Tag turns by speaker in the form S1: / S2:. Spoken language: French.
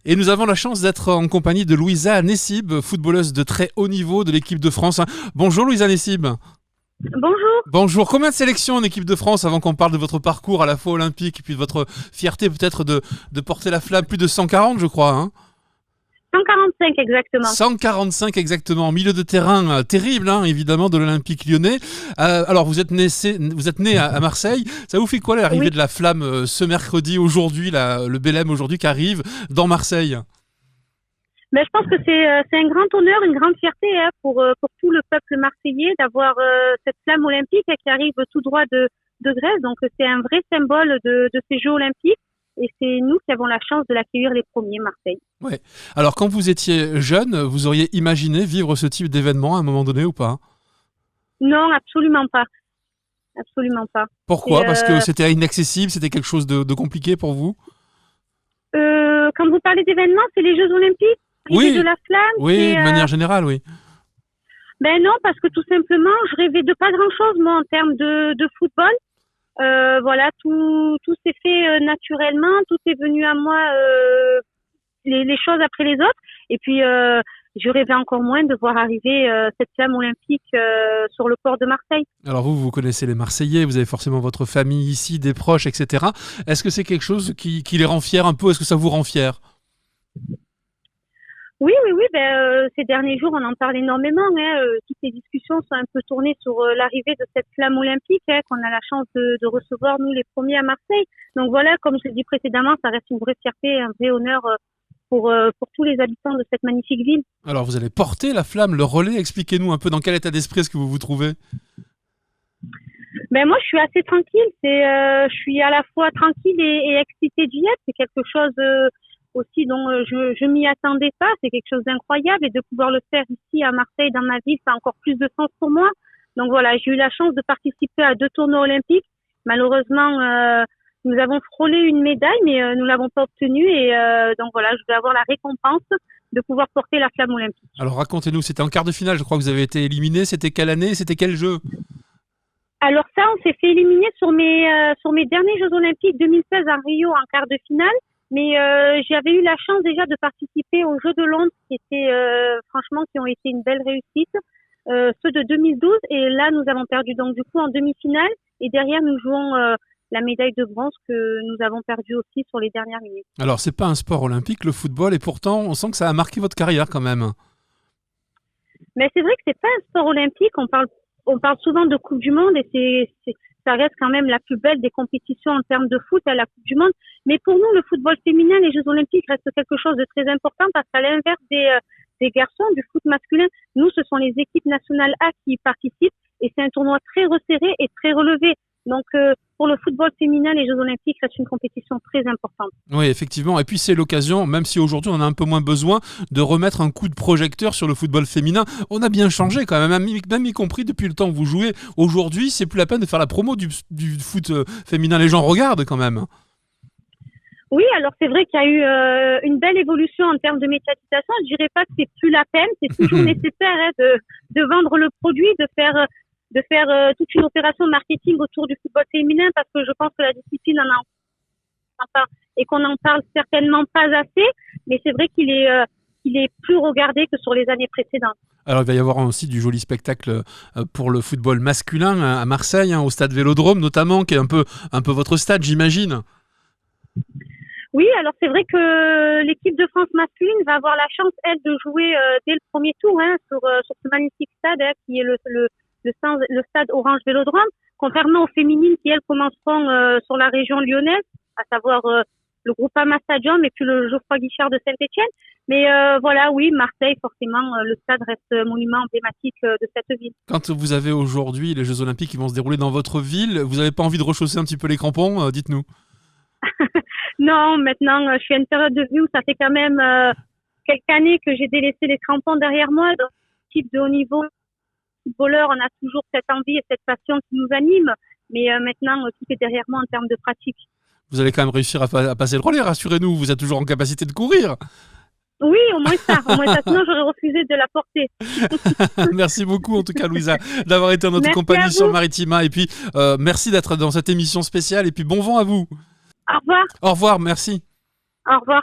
S1: Et nous avons la chance d'être en compagnie de Louisa Nessib, footballeuse de très haut niveau de l'équipe de France. Bonjour Louisa Nessib.
S2: Bonjour.
S1: Bonjour. Combien de sélections en équipe de France avant qu'on parle de votre parcours à la fois olympique et puis de votre fierté peut-être de porter la flamme? Plus de 140 je crois.
S2: 145 exactement.
S1: 145 exactement, milieu de terrain terrible évidemment de l'Olympique Lyonnais. Alors vous êtes né à Marseille. Ça vous fait quoi l'arrivée de la flamme ce mercredi, aujourd'hui, le Belém aujourd'hui qui arrive dans Marseille?
S2: Je pense que c'est un grand honneur, une grande fierté pour tout le peuple marseillais d'avoir cette flamme olympique qui arrive tout droit de Grèce. Donc c'est un vrai symbole de ces Jeux olympiques. Et c'est nous qui avons la chance de l'accueillir les premiers, Marseille.
S1: Ouais. Alors, quand vous étiez jeune, vous auriez imaginé vivre ce type d'événement à un moment donné ou pas?
S2: Non, absolument pas. Absolument pas.
S1: Pourquoi? Parce que c'était inaccessible, c'était quelque chose de compliqué pour vous?
S2: Quand vous parlez d'événements, c'est les Jeux olympiques,
S1: oui.
S2: De la flamme.
S1: Oui, de manière générale, oui.
S2: Non, parce que tout simplement, je rêvais de pas grand-chose, moi, en termes de football. Voilà, tout s'est fait naturellement, tout est venu à moi, les choses après les autres. Et puis, je rêvais encore moins de voir arriver cette flamme olympique sur le port de Marseille. Alors
S1: vous connaissez les Marseillais, vous avez forcément votre famille ici, des proches, etc. Est-ce que c'est quelque chose qui les rend fiers un peu? Est-ce que ça vous rend fiers?
S2: Oui. Ces derniers jours, on en parle énormément. Toutes les discussions sont un peu tournées sur l'arrivée de cette flamme olympique qu'on a la chance de recevoir, nous, les premiers à Marseille. Donc voilà, comme je l'ai dit précédemment, ça reste une vraie fierté, un vrai honneur pour tous les habitants de cette magnifique ville. Alors
S1: vous allez porter la flamme, le relais. Expliquez-nous un peu dans quel état d'esprit est-ce que vous vous trouvez?
S2: Moi, je suis assez tranquille. Je suis à la fois tranquille et excitée d'y être. C'est quelque chose aussi dont je m'y attendais pas, c'est quelque chose d'incroyable, et de pouvoir le faire ici à Marseille, dans ma ville, ça a encore plus de sens pour moi. Donc voilà, j'ai eu la chance de participer à 2 tournois olympiques. Malheureusement, nous avons frôlé une médaille, mais nous l'avons pas obtenue, et donc voilà, je vais avoir la récompense de pouvoir porter la flamme olympique.
S1: Alors racontez-nous, c'était en quart de finale, je crois que vous avez été éliminé. C'était quelle année? C'était quel jeu?
S2: Alors ça, on s'est fait éliminer sur mes derniers Jeux olympiques 2016 à Rio en quart de finale. Mais j'avais eu la chance déjà de participer aux Jeux de Londres qui ont été une belle réussite, ceux de 2012, et là nous avons perdu donc du coup en demi-finale, et derrière nous jouons la médaille de bronze que nous avons perdue aussi sur les dernières minutes.
S1: Alors c'est pas un sport olympique le football, et pourtant on sent que ça a marqué votre carrière quand même.
S2: Mais c'est vrai que c'est pas un sport olympique, on parle souvent de Coupe du Monde, et ça reste quand même la plus belle des compétitions en termes de foot à la Coupe du Monde. Mais pour nous, le football féminin, les Jeux olympiques restent quelque chose de très important, parce qu'à l'inverse des garçons, du foot masculin, nous, ce sont les équipes nationales A qui y participent, et c'est un tournoi très resserré et très relevé. Donc, pour le football féminin, les Jeux olympiques restent une compétition très importante.
S1: Oui, effectivement. Et puis, c'est l'occasion, même si aujourd'hui on en a un peu moins besoin, de remettre un coup de projecteur sur le football féminin. On a bien changé quand même, même y compris depuis le temps que vous jouez. Aujourd'hui, c'est plus la peine de faire la promo du foot féminin. Les gens regardent quand même.
S2: Oui, alors c'est vrai qu'il y a eu une belle évolution en termes de médiatisation. Je dirais pas que c'est plus la peine, c'est toujours nécessaire de vendre le produit, de faire toute une opération marketing autour du football féminin, parce que je pense que la discipline en a et qu'on n'en parle certainement pas assez, mais c'est vrai qu'il est plus regardé que sur les années précédentes.
S1: Alors il va y avoir aussi du joli spectacle pour le football masculin à Marseille, au stade Vélodrome notamment, qui est un peu votre stade, j'imagine.
S2: Oui, alors c'est vrai que l'équipe de France masculine va avoir la chance, elle, de jouer dès le premier tour sur ce magnifique stade qui est le stade Orange Vélodrome, contrairement aux féminines qui, elles, commenceront sur la région lyonnaise, à savoir le Groupama Stadium et puis le Geoffroy Guichard de Saint-Étienne. Mais voilà, oui, Marseille, forcément, le stade reste monument emblématique de cette ville. Quand
S1: vous avez aujourd'hui les Jeux Olympiques qui vont se dérouler dans votre ville, vous n'avez pas envie de rechausser un petit peu les crampons? Dites-nous.
S2: Non, maintenant, je suis à une période de vie où ça fait quand même quelques années que j'ai délaissé les crampons derrière moi. Dans ce type de haut niveau, footballeur, on a toujours cette envie et cette passion qui nous anime. Mais maintenant, tout est derrière moi en termes de pratique. Vous allez quand même réussir à passer le relais, rassurez-nous. Vous êtes toujours en capacité de courir. Oui, au moins ça. Sinon, j'aurais refusé de la porter.
S1: Merci beaucoup, en tout cas, Louisa, d'avoir été en notre compagnie sur Maritima. Et puis, merci d'être dans cette émission spéciale. Et puis, bon vent à vous.
S2: Au revoir.
S1: Au revoir, merci.
S2: Au revoir.